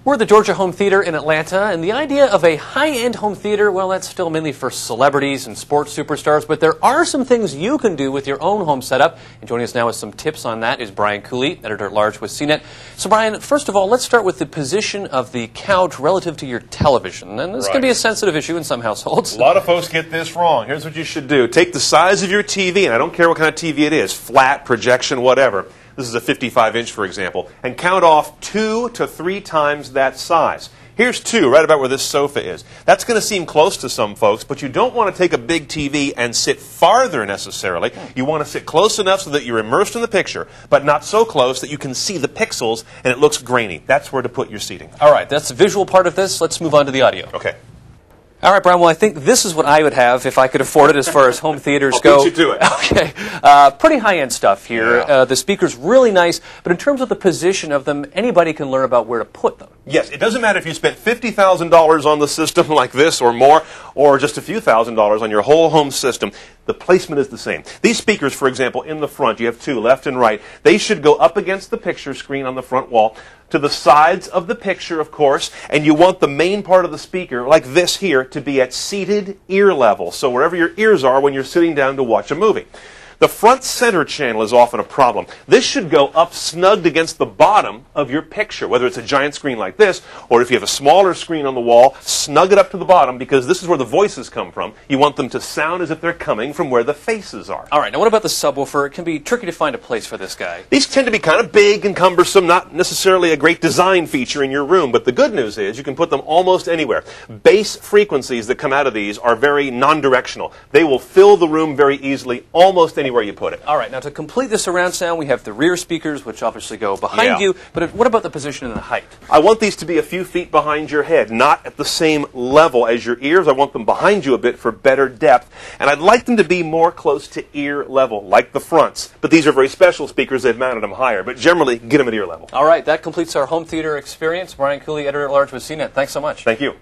We're at the Georgia Home Theater in Atlanta, and the idea of a high-end home theater, well, that's still mainly for celebrities and sports superstars, but there are some things you can do with your own home setup. And joining us now with some tips on that is Brian Cooley, editor-at-large with CNET. So, Brian, first of all, let's start with the position of the couch relative to your television. And this can be a sensitive issue in some households. A lot of folks get this wrong. Here's what you should do. Take the size of your TV, and I don't care what kind of TV it is, flat, projection, whatever. This is a 55-inch, for example, and count off 2 to 3 times that size. Here's 2, right about where this sofa is. That's going to seem close to some folks, but you don't want to take a big TV and sit farther necessarily. You want to sit close enough so that you're immersed in the picture, but not so close that you can see the pixels and it looks grainy. That's where to put your seating. All right, that's the visual part of this. Let's move on to the audio. Okay. All right, Brian, well, I think this is what I would have if I could afford it as far as home theaters go. I'll beat you to it. Okay. Pretty high-end stuff here. Yeah. The speaker's really nice, but in terms of the position of them, anybody can learn about where to put them. Yes, it doesn't matter if you spent $50,000 on the system like this or more, or just a few $1,000s on your whole home system. The placement is the same. These speakers, for example, in the front, you have 2, left and right. They should go up against the picture screen on the front wall, to the sides of the picture, of course, and you want the main part of the speaker, like this here, to be at seated ear level, so wherever your ears are when you're sitting down to watch a movie. The front center channel is often a problem. This should go up snugged against the bottom of your picture, whether it's a giant screen like this, or if you have a smaller screen on the wall, snug it up to the bottom, because this is where the voices come from. You want them to sound as if they're coming from where the faces are. All right, now what about the subwoofer? It can be tricky to find a place for this guy. These tend to be kind of big and cumbersome, not necessarily a great design feature in your room, but the good news is you can put them almost anywhere. Bass frequencies that come out of these are very non-directional. They will fill the room very easily, almost anywhere you put it. All right, now to complete the surround sound, we have the rear speakers, which obviously go behind you, but what about the position and the height? I want these to be a few feet behind your head, not at the same level as your ears. I want them behind you a bit for better depth, and I'd like them to be more close to ear level, like the fronts. But these are very special speakers. They've mounted them higher, but generally, get them at ear level. All right, that completes our home theater experience. Brian Cooley, editor-at-large with CNET. Thanks so much. Thank you.